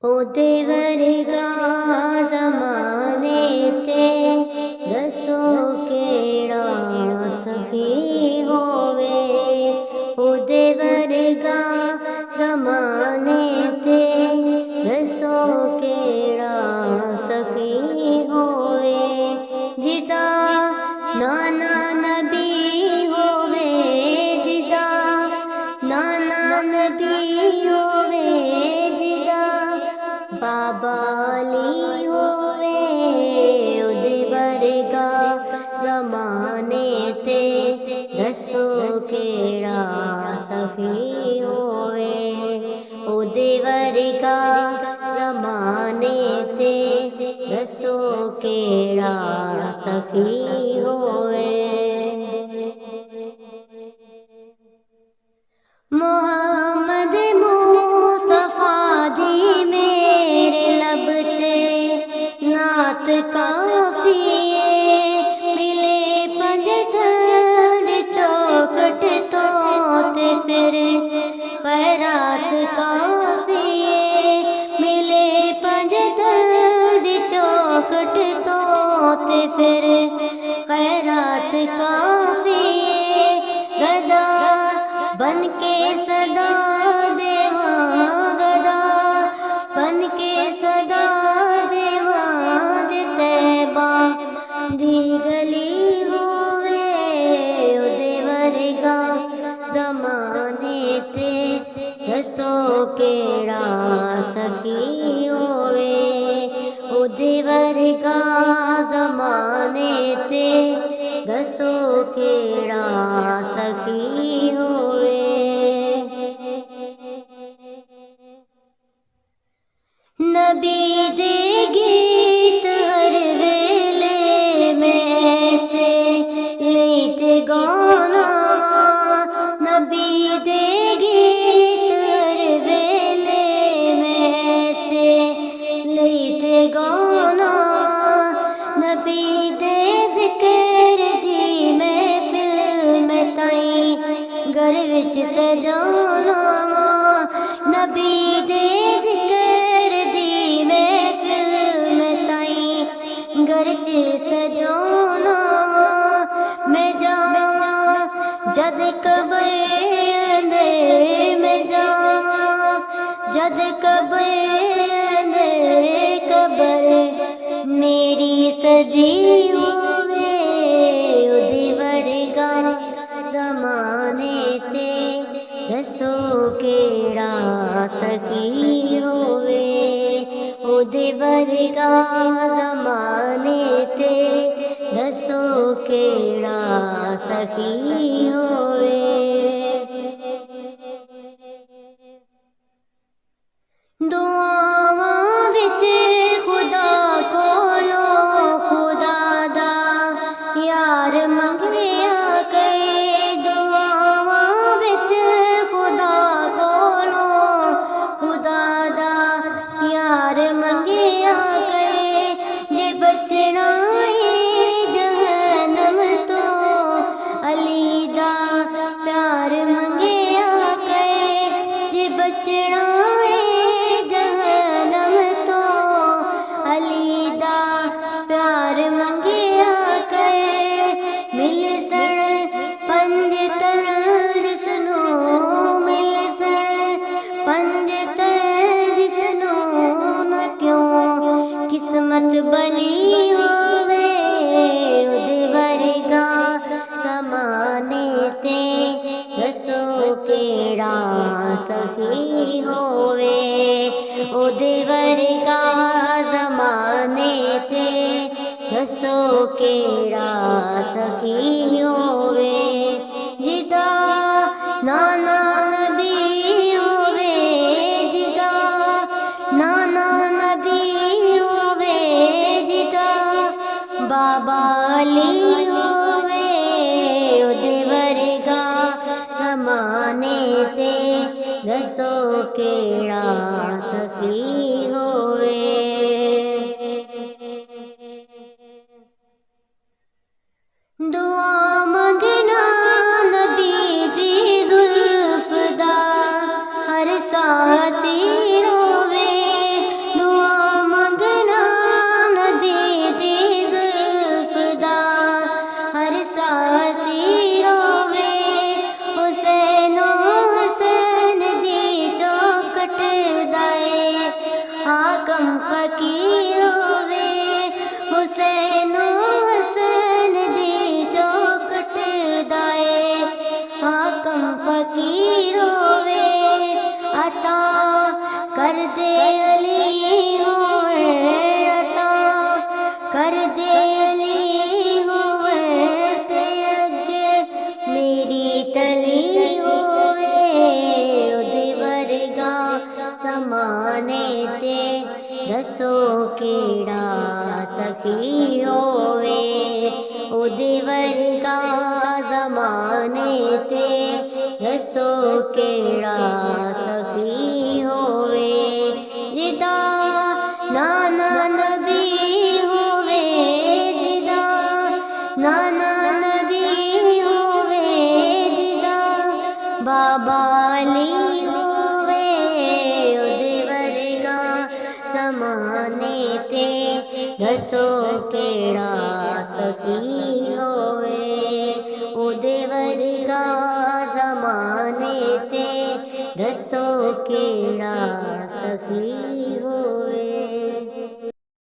ओदे वर्गा ज़माने ते दसो केड़ा सखी होवे। ओदे वर्गा ज़माने ते दसो केड़ा सखी होवे। जिदा नाना नबी होवे, जिदा नाना नबी होवे, जिदा बाबा अली होवे। ओदे वर्गा ज़माने ते दसो केड़ा सखी होवे। ओदे वर्गा ज़माने ते दसो केड़ा सखी होवे। मुहम्मद मुस्तफा दी मेरे लब ते नात काफिए। मिले पंज दर्द चौखट तो ते फिर खैरात काफिए। मिले पंज दर्द चौखट तो ते फिर खैरात काफिए। गदा बन के सदा देवां, गदा बन के सदा देवां। तैबा दी गली होवे। ओदे वर्गा ज़माने ते दसो केड़ा सखी होवे। ओदे वर्गा ज़माने ते दसो केड़ा सखी होवे। नबी दे गीत हर वेले में ऐसे लेते गाना। नबी दे गीत हर वेले में ऐसे लेते गाना। नबी दे जिक्र दी महफिल में ताई घर विच सजाना। नबी दे जिक्र दी महफिल में ताई घर च सजाना। मैं जावा जद कब्र अंदर, मैं जावा जद कब्र अंदर। कब्र मेरी सजी होवे। ओदे वर्गा ज़माने ते दसो केड़ा सखी होवे। ओदे वर्गा ज़माने ते दसो केड़ा सखी होवे। दुआवां विच खुदा कोलो खुदा दा यार मंगिया करे। दुआवां विच खुदा कोलो खुदा दा यार मंगिया करे। जे बचना है जहन्नम तो अली दा प्यार मंगिया करे। जे बचना बली होवे। ओदे वर्गा ज़माने ते दसो केड़ा सखी होवे। ओदे वर्गा ज़माने ते दसो केड़ा सखी होवे। जिदा नाना नबी होवे, जिदा नाना नबी बाबा अली होवे। ओदे वर्गा ज़माने ते दसो केड़ा सखी होवे। दुआ मंगना नबी दी जुल्फ दा हर सांस होवे। फकीर होवे हुसैन हसन दी चौखट दाए हाकम फकीर होवे अता कर दे अली होवे अता कर दे अली होवे ते अगे मेरी तली होवे उदे वर्गा ज़माने ते दसो केड़ा सखी होवे उदे वर्गा ज़माने ते दसो केड़ा सखी होवे जिदा नाना नबी होवे जिदा नाना नबी होवे जिदा बाबा अली होवे उदे वर्गा ज़माने ते दसो केड़ा सखी होवे उदे वर्गा ज़माने ते दसो केड़ा सखी होवे।